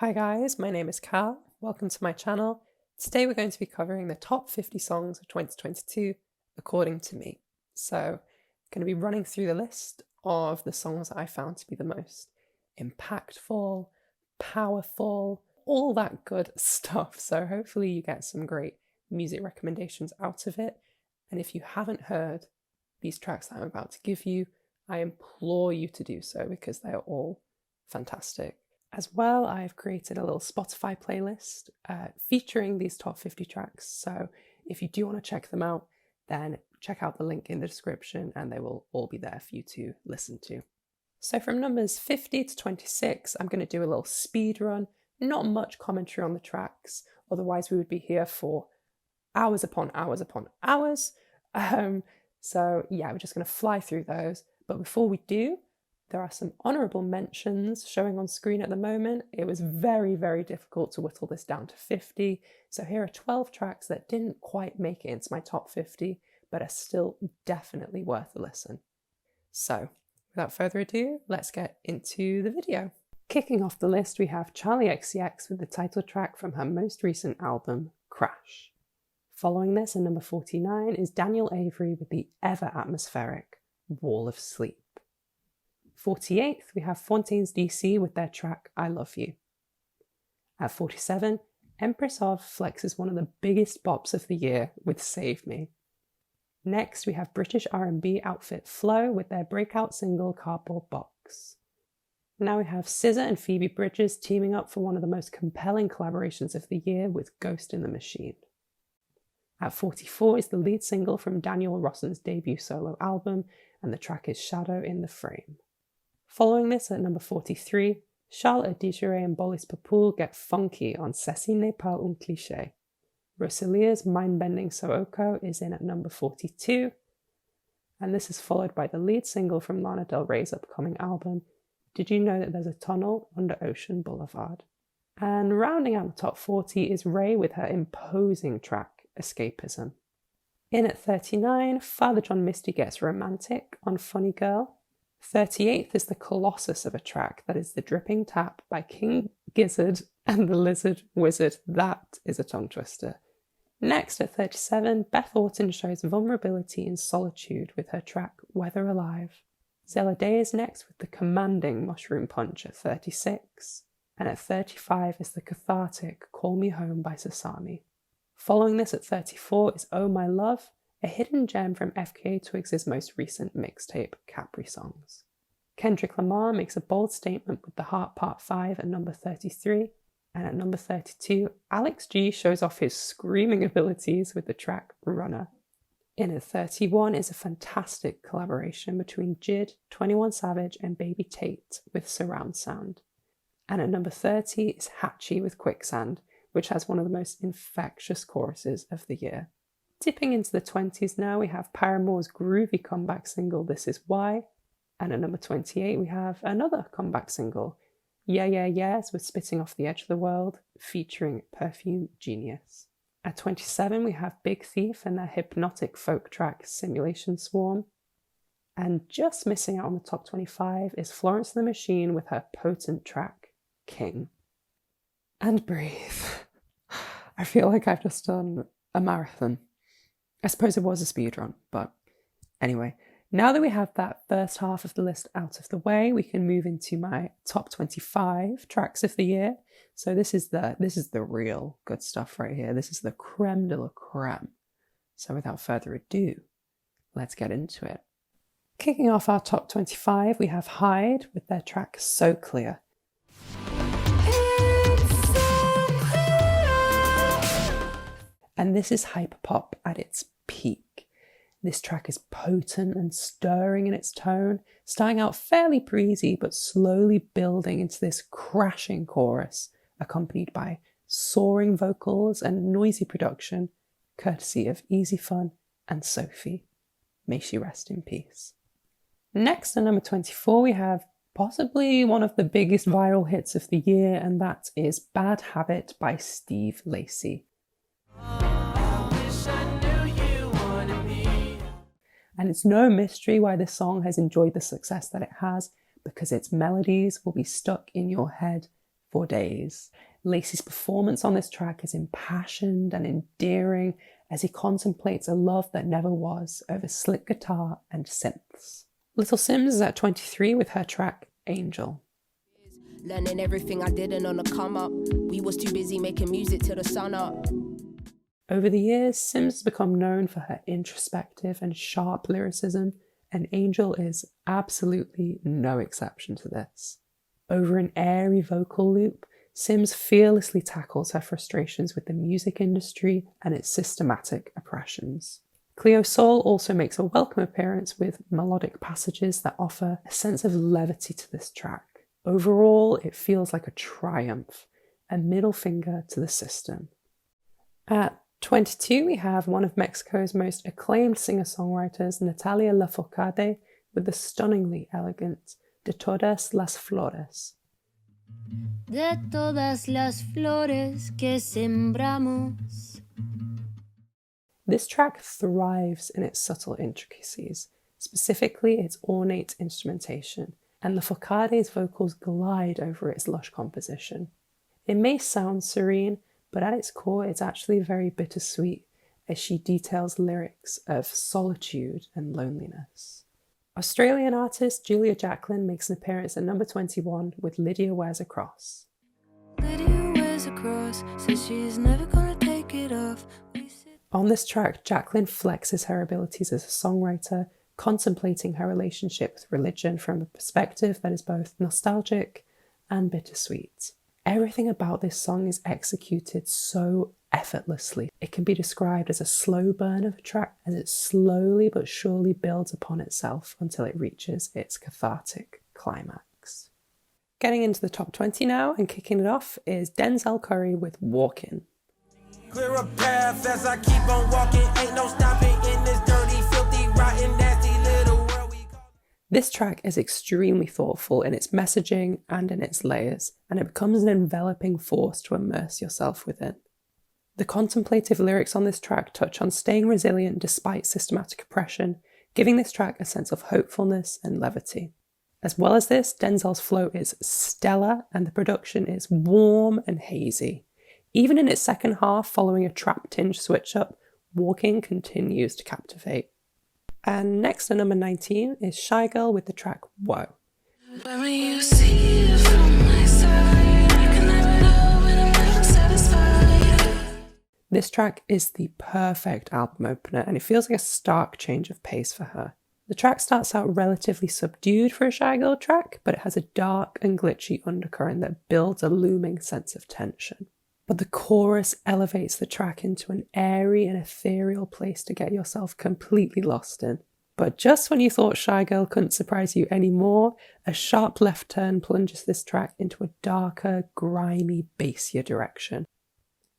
Hi guys, my name is Cal. Welcome to my channel. Today we're going to be covering the top 50 songs of 2022 according to me. So I'm going to be running through the list of the songs that I found to be the most impactful, powerful, all that good stuff. So hopefully you get some great music recommendations out of it. And if you haven't heard these tracks that I'm about to give you, I implore you to do so because they are all fantastic. As well, I've created a little Spotify playlist featuring these top 50 tracks. So if you do want to check them out, then check out the link in the description and they will all be there for you to listen to. So from numbers 50 to 26, I'm going to do a little speed run. Not much commentary on the tracks, otherwise we would be here for hours upon hours upon hours. So yeah, we're just going to fly through those. But before we do, there are some honourable mentions showing on screen at the moment. It was very, very difficult to whittle this down to 50. So here are 12 tracks that didn't quite make it into my top 50, but are still definitely worth a listen. So without further ado, let's get into the video. Kicking off the list, we have Charli XCX with the title track from her most recent album, Crash. Following this, at number 49, is Daniel Avery with the ever atmospheric Wall of Sleep. 48th, we have Fontaines DC with their track I Love You. At 47, Empress of flexes one of the biggest bops of the year with Save Me. Next, we have British R&B outfit Flow with their breakout single Cardboard Box. Now we have SZA and Phoebe Bridgers teaming up for one of the most compelling collaborations of the year with Ghost in the Machine. At 44 is the lead single from Daniel Rosson's debut solo album, and the track is Shadow in the Frame. Following this, at number 43, Charles Adigéry and Bolis Papoul get funky on Ceci n'est pas un cliché. Rosalia's mind-bending Sooko is in at number 42, and this is followed by the lead single from Lana Del Rey's upcoming album, Did You Know That There's a Tunnel Under Ocean Boulevard? And rounding out the top 40 is Ray with her imposing track, Escapism. In at 39, Father John Misty gets romantic on Funny Girl. 38th is the colossus of a track that is The Dripping Tap by King Gizzard and the Lizard Wizard. That is a tongue twister. Next at 37, Beth Orton shows vulnerability in solitude with her track Weather Alive. Zella Day is next with the commanding Mushroom Punch at 36. And at 35 is the cathartic Call Me Home by Sasami. Following this at 34 is Oh My Love, a hidden gem from FKA Twigs' most recent mixtape, Capri Songs. Kendrick Lamar makes a bold statement with The Heart Part 5 at number 33, and at number 32, Alex G shows off his screaming abilities with the track Runner. In at 31 is a fantastic collaboration between Jid, 21 Savage, and Baby Tate with Surround Sound. And at number 30 is Hatchie with Quicksand, which has one of the most infectious choruses of the year. Dipping into the 20s now, we have Paramore's groovy comeback single, This Is Why. And at number 28, we have another comeback single, Yeah Yeah Yeahs with Spitting Off the Edge of the World, featuring Perfume Genius. At 27, we have Big Thief and their hypnotic folk track, Simulation Swarm. And just missing out on the top 25 is Florence and the Machine with her potent track, King. And breathe. I feel like I've just done a marathon. I suppose it was a speed run, but anyway, now that we have that first half of the list out of the way, we can move into my top 25 tracks of the year. So this is the real good stuff right here. This is the creme de la creme. So without further ado, let's get into it. Kicking off our top 25, we have Hyde with their track So Clear. And this is hyperpop at its peak. This track is potent and stirring in its tone, starting out fairly breezy but slowly building into this crashing chorus, accompanied by soaring vocals and noisy production, courtesy of Easy Fun and Sophie. May she rest in peace. Next, at number 24, we have possibly one of the biggest viral hits of the year, and that is Bad Habit by Steve Lacy. And it's no mystery why this song has enjoyed the success that it has, because its melodies will be stuck in your head for days. Lacey's performance on this track is impassioned and endearing as he contemplates a love that never was over slick guitar and synths. Little Simz is at 23 with her track Angel. Learning everything I didn't on the come up. We was too busy making music till the sun up. Over the years, Simz has become known for her introspective and sharp lyricism, and Angel is absolutely no exception to this. Over an airy vocal loop, Simz fearlessly tackles her frustrations with the music industry and its systematic oppressions. Cleo Sol also makes a welcome appearance with melodic passages that offer a sense of levity to this track. Overall, it feels like a triumph, a middle finger to the system. At 22, we have one of Mexico's most acclaimed singer-songwriters, Natalia Lafourcade, with the stunningly elegant De Todas las Flores. De todas las flores que sembramos. This track thrives in its subtle intricacies, specifically its ornate instrumentation, and Lafourcade's vocals glide over its lush composition. It may sound serene, but at its core it's actually very bittersweet as she details lyrics of solitude and loneliness. Australian artist Julia Jacklin makes an appearance at number 21 with Lydia Wears a Cross. Lydia wears a cross, says she's never gonna take it off. On this track, Jacklin flexes her abilities as a songwriter, contemplating her relationship with religion from a perspective that is both nostalgic and bittersweet. Everything about this song is executed so effortlessly. It can be described as a slow burn of a track as it slowly but surely builds upon itself until it reaches its cathartic climax. Getting into the top 20 now and kicking it off is Denzel Curry with Walkin'. Clear a path as I keep on walking, ain't no stopping in this dirty, filthy, rotten, nasty little world we call. This track is extremely thoughtful in its messaging and in its layers, and it becomes an enveloping force to immerse yourself within. The contemplative lyrics on this track touch on staying resilient despite systematic oppression, giving this track a sense of hopefulness and levity. As well as this, Denzel's flow is stellar and the production is warm and hazy. Even in its second half, following a trap-tinged switch-up, Walking continues to captivate. And next at number 19 is Shy Girl with the track Whoa. When you see it from my side, I can never know when I'm never satisfied. This track is the perfect album opener, and it feels like a stark change of pace for her. The track starts out relatively subdued for a Shy Girl track, but it has a dark and glitchy undercurrent that builds a looming sense of tension. But the chorus elevates the track into an airy and ethereal place to get yourself completely lost in. But just when you thought Shy Girl couldn't surprise you anymore, a sharp left turn plunges this track into a darker, grimy, bassier direction.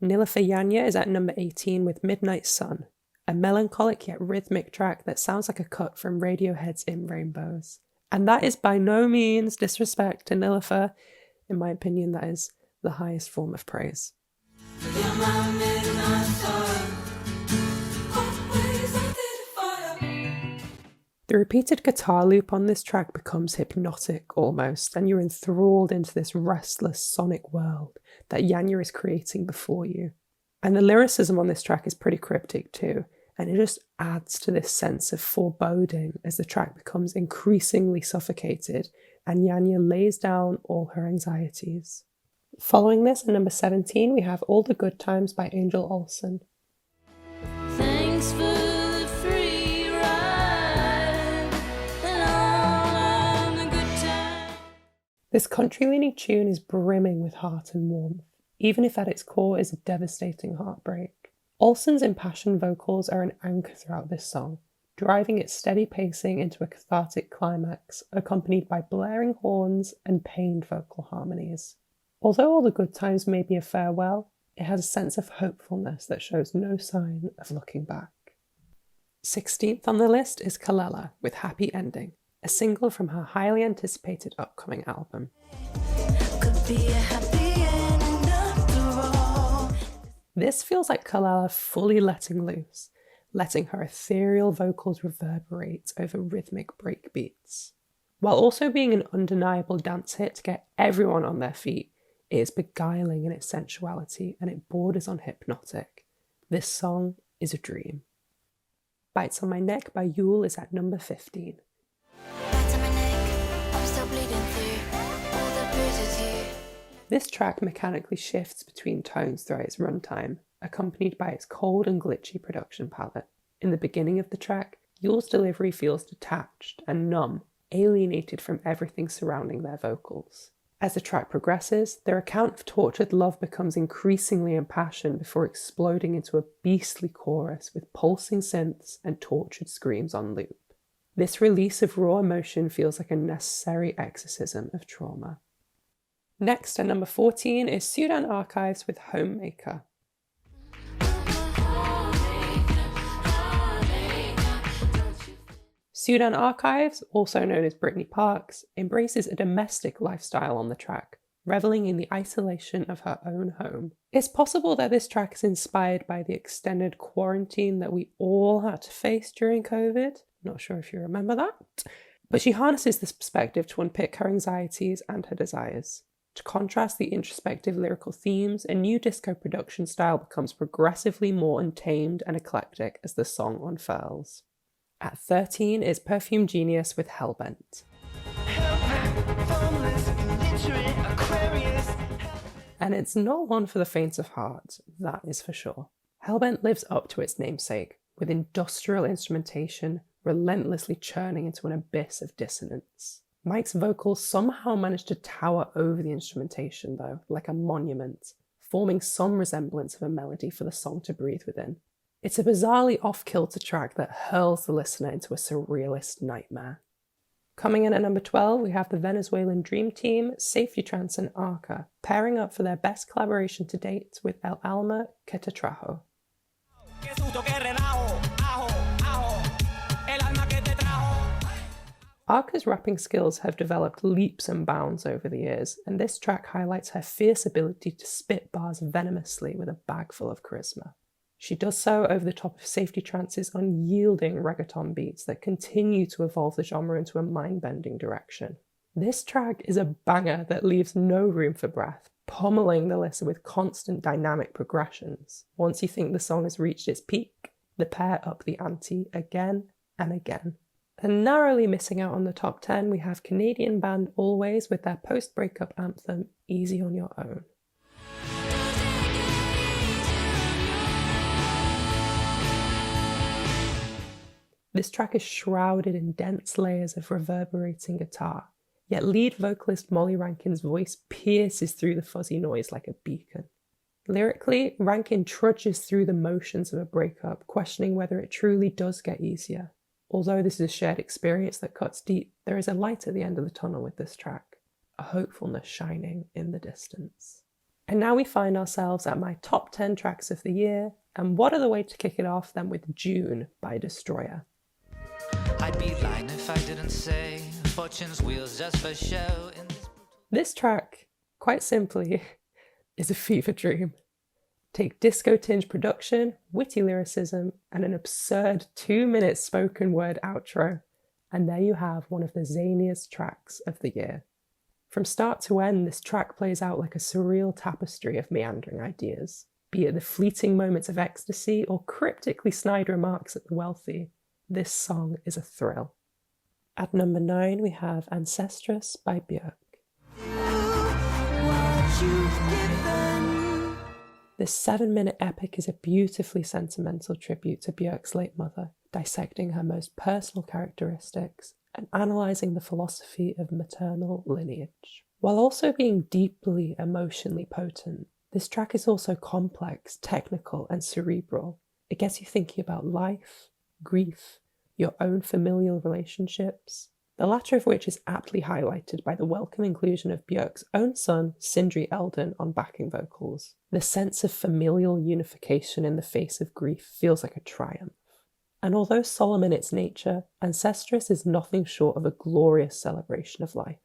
Nilufer Yanya is at number 18 with Midnight Sun, a melancholic yet rhythmic track that sounds like a cut from Radiohead's In Rainbows. And that is by no means disrespect to Nilufer. In my opinion, that is the highest form of praise. The repeated guitar loop on this track becomes hypnotic almost, and you're enthralled into this restless sonic world that Yanya is creating before you. And the lyricism on this track is pretty cryptic too, and it just adds to this sense of foreboding as the track becomes increasingly suffocated and Yanya lays down all her anxieties. Following this, at number 17, we have All the Good Times by Angel Olsen. Thanks for the free ride and all of the good times. This country-leaning tune is brimming with heart and warmth, even if at its core is a devastating heartbreak. Olsen's impassioned vocals are an anchor throughout this song, driving its steady pacing into a cathartic climax, accompanied by blaring horns and pained vocal harmonies. Although All the Good Times may be a farewell, it has a sense of hopefulness that shows no sign of looking back. 16th on the list is Kalela with Happy Ending, a single from her highly anticipated upcoming album. Could be a happy ending after all. This feels like Kalela fully letting loose, letting her ethereal vocals reverberate over rhythmic breakbeats. While also being an undeniable dance hit to get everyone on their feet, It is beguiling in its sensuality and it borders on hypnotic. This song is a dream. Bites on My Neck by Yule is at number 15. Bites on my neck, I'm still bleeding through all the bruises here. This track mechanically shifts between tones throughout its runtime, accompanied by its cold and glitchy production palette. In the beginning of the track, Yule's delivery feels detached and numb, alienated from everything surrounding their vocals. As the track progresses, their account of tortured love becomes increasingly impassioned before exploding into a beastly chorus with pulsing synths and tortured screams on loop. This release of raw emotion feels like a necessary exorcism of trauma. Next, at number 14, is Sudan Archives with Homemaker. Sudan Archives, also known as Brittany Parks, embraces a domestic lifestyle on the track, reveling in the isolation of her own home. It's possible that this track is inspired by the extended quarantine that we all had to face during COVID. Not sure if you remember that. But she harnesses this perspective to unpick her anxieties and her desires. To contrast the introspective lyrical themes, a new disco production style becomes progressively more untamed and eclectic as the song unfurls. At 13 is Perfume Genius with Hellbent. And it's not one for the faint of heart, that is for sure. Hellbent lives up to its namesake, with industrial instrumentation relentlessly churning into an abyss of dissonance. Mike's vocals somehow manage to tower over the instrumentation though, like a monument, forming some resemblance of a melody for the song to breathe within. It's a bizarrely off-kilter track that hurls the listener into a surrealist nightmare. Coming in at number 12, we have the Venezuelan Dream Team, Safety Trance and Arca, pairing up for their best collaboration to date with El Alma Que Te Trajo. Arca's rapping skills have developed leaps and bounds over the years, and this track highlights her fierce ability to spit bars venomously with a bag full of charisma. She does so over the top of Safety Trance's unyielding reggaeton beats that continue to evolve the genre into a mind-bending direction. This track is a banger that leaves no room for breath, pummeling the listener with constant dynamic progressions. Once you think the song has reached its peak, the pair up the ante again and again. And narrowly missing out on the top 10, we have Canadian band Always with their post-breakup anthem, Easy on Your Own. This track is shrouded in dense layers of reverberating guitar, yet lead vocalist Molly Rankin's voice pierces through the fuzzy noise like a beacon. Lyrically, Rankin trudges through the motions of a breakup, questioning whether it truly does get easier. Although this is a shared experience that cuts deep, there is a light at the end of the tunnel with this track, a hopefulness shining in the distance. And now we find ourselves at my top 10 tracks of the year, and what other way to kick it off than with June by Destroyer. I'd be lying if I didn't say fortune's wheels just for show. This track, quite simply, is a fever dream. Take disco-tinged production, witty lyricism, and an absurd 2-minute spoken word outro, and there you have one of the zaniest tracks of the year. From start to end, this track plays out like a surreal tapestry of meandering ideas, be it the fleeting moments of ecstasy or cryptically snide remarks at the wealthy. This song is a thrill. At number 9, we have Ancestress by Björk. This 7-minute epic is a beautifully sentimental tribute to Björk's late mother, dissecting her most personal characteristics and analysing the philosophy of maternal lineage. While also being deeply emotionally potent, this track is also complex, technical, and cerebral. It gets you thinking about life, grief, your own familial relationships, the latter of which is aptly highlighted by the welcome inclusion of Björk's own son, Sindri Eldon, on backing vocals. The sense of familial unification in the face of grief feels like a triumph. And although solemn in its nature, Ancestress is nothing short of a glorious celebration of life.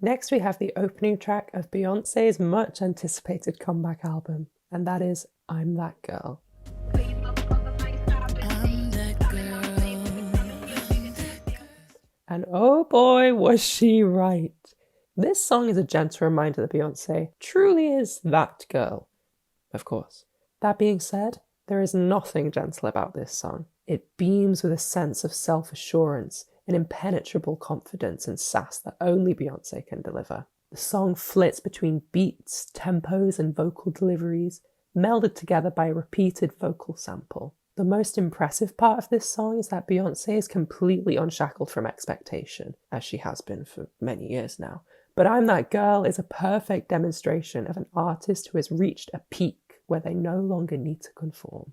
Next we have the opening track of Beyoncé's much anticipated comeback album, and that is I'm That Girl. And oh boy, was she right. This song is a gentle reminder that Beyoncé truly is that girl. Of course. That being said, there is nothing gentle about this song. It beams with a sense of self-assurance, an impenetrable confidence and sass that only Beyoncé can deliver. The song flits between beats, tempos, and vocal deliveries, melded together by a repeated vocal sample. The most impressive part of this song is that Beyoncé is completely unshackled from expectation, as she has been for many years now. But I'm That Girl is a perfect demonstration of an artist who has reached a peak where they no longer need to conform.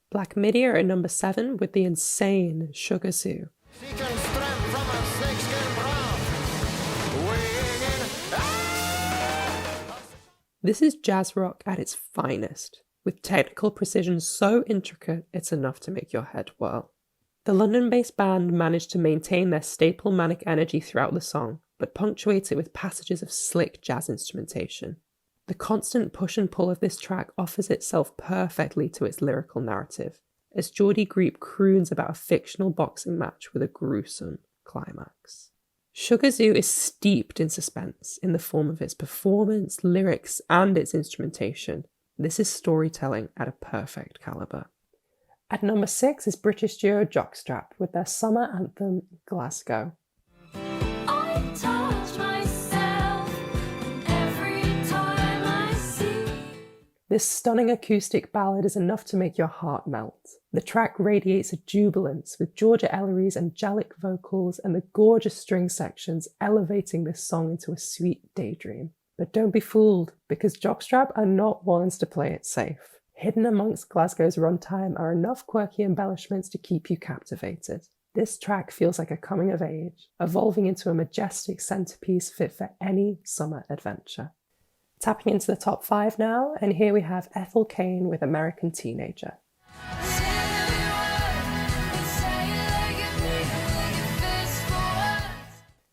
Black Midi are at number 7 with the insane Sugar Zoo. This is jazz rock at its finest, with technical precision so intricate it's enough to make your head whirl. The London-based band managed to maintain their staple manic energy throughout the song, but punctuate it with passages of slick jazz instrumentation. The constant push and pull of this track offers itself perfectly to its lyrical narrative, as Geordie Greep croons about a fictional boxing match with a gruesome climax. Sugar Zoo is steeped in suspense in the form of its performance, lyrics, and its instrumentation. This is storytelling at a perfect calibre. At number 6 is British duo Jockstrap with their summer anthem, Glasgow. I touch myself every time I see. This stunning acoustic ballad is enough to make your heart melt. The track radiates a jubilance with Georgia Ellery's angelic vocals and the gorgeous string sections elevating this song into a sweet daydream. But don't be fooled, because Jockstrap are not ones to play it safe. Hidden amongst Glasgow's runtime are enough quirky embellishments to keep you captivated. This track feels like a coming of age, evolving into a majestic centerpiece fit for any summer adventure. Tapping into the top 5 now, and here we have Ethel Cain with American Teenager.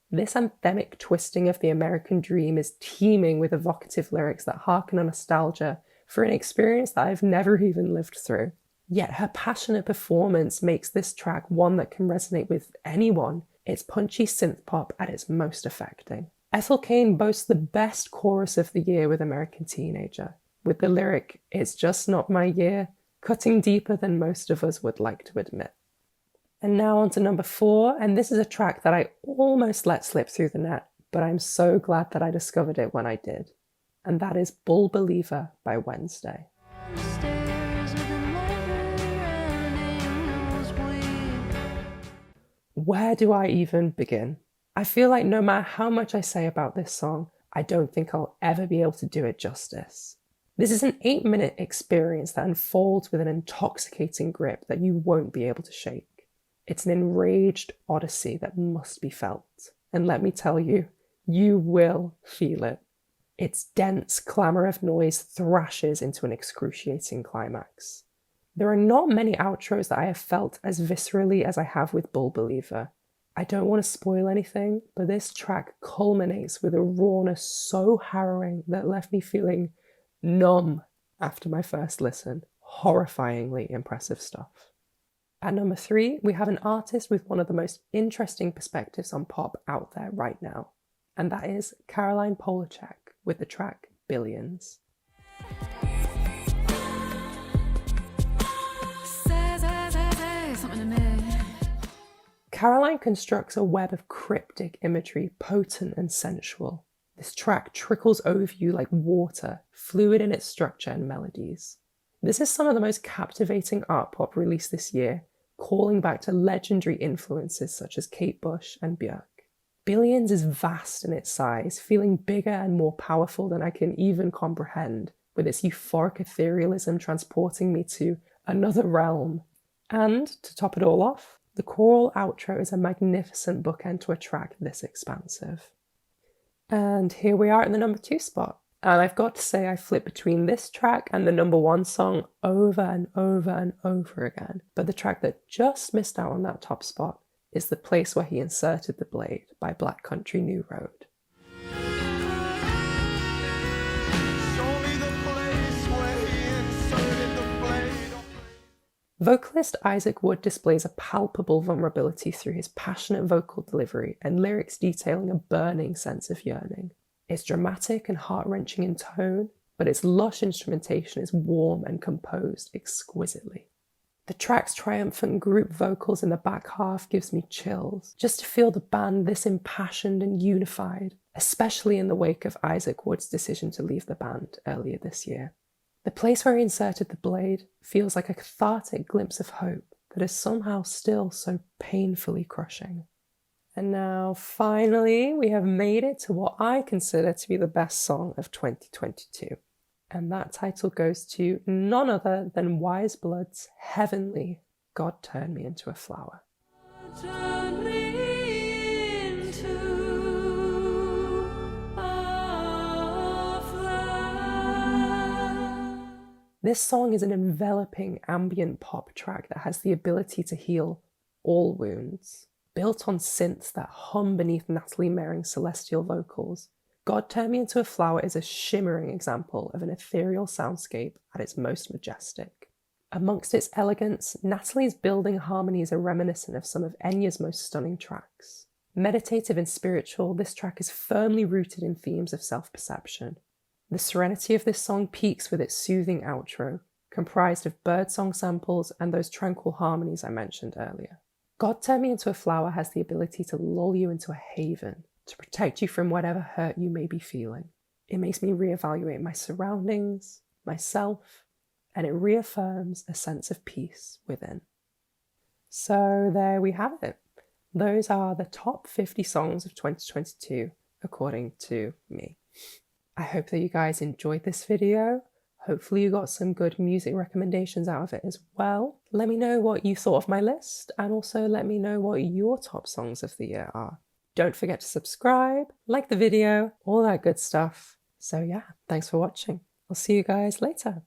This anthemic twisting of the American dream is teeming with evocative lyrics that harken on nostalgia for an experience that I've never even lived through. Yet her passionate performance makes this track one that can resonate with anyone. It's punchy synth pop at its most affecting. Ethel Cain boasts the best chorus of the year with American Teenager, with the lyric, "It's just not my year," cutting deeper than most of us would like to admit. And now on to number 4, and this is a track that I almost let slip through the net, but I'm so glad that I discovered it when I did. And that is Bull Believer by Wednesday. Where do I even begin? I feel like no matter how much I say about this song, I don't think I'll ever be able to do it justice. This is an 8-minute experience that unfolds with an intoxicating grip that you won't be able to shake. It's an enraged odyssey that must be felt. And let me tell you, you will feel it. Its dense clamour of noise thrashes into an excruciating climax. There are not many outros that I have felt as viscerally as I have with Bull Believer. I don't want to spoil anything, but this track culminates with a rawness so harrowing that left me feeling numb after my first listen. Horrifyingly impressive stuff. At number 3, we have an artist with one of the most interesting perspectives on pop out there right now, and that is Caroline Polachek with the track Billions. Caroline constructs a web of cryptic imagery, potent and sensual. This track trickles over you like water, fluid in its structure and melodies. This is some of the most captivating art pop released this year, calling back to legendary influences such as Kate Bush and Björk. Billions is vast in its size, feeling bigger and more powerful than I can even comprehend, with its euphoric etherealism transporting me to another realm. And, to top it all off, the choral outro is a magnificent bookend to a track this expansive. And here we are at the number 2 spot. And I've got to say I flip between this track and the number 1 song over and over and over again. But the track that just missed out on that top spot is The Place Where He Inserted the Blade by Black Country New Road. Vocalist Isaac Wood displays a palpable vulnerability through his passionate vocal delivery and lyrics detailing a burning sense of yearning. It's dramatic and heart-wrenching in tone, but its lush instrumentation is warm and composed exquisitely. The track's triumphant group vocals in the back half gives me chills, just to feel the band this impassioned and unified, especially in the wake of Isaac Wood's decision to leave the band earlier this year. The place where he inserted the blade feels like a cathartic glimpse of hope that is somehow still so painfully crushing. And now, finally, we have made it to what I consider to be the best song of 2022. And that title goes to none other than Wise Blood's heavenly God Turn Me Into a Flower. Turn me into a flower. This song is an enveloping ambient pop track that has the ability to heal all wounds. Built on synths that hum beneath Natalie Merring's celestial vocals, God Turn Me Into a Flower is a shimmering example of an ethereal soundscape at its most majestic. Amongst its elegance, Natalie's building harmonies are reminiscent of some of Enya's most stunning tracks. Meditative and spiritual, this track is firmly rooted in themes of self-perception. The serenity of this song peaks with its soothing outro, comprised of birdsong samples and those tranquil harmonies I mentioned earlier. God Turn Me Into a Flower has the ability to lull you into a haven, to protect you from whatever hurt you may be feeling. It makes me reevaluate my surroundings, myself, and it reaffirms a sense of peace within. So there we have it. Those are the top 50 songs of 2022, according to me. I hope that you guys enjoyed this video. Hopefully you got some good music recommendations out of it as well. Let me know what you thought of my list, and also let me know what your top songs of the year are. Don't forget to subscribe, like the video, all that good stuff. So yeah, thanks for watching. I'll see you guys later.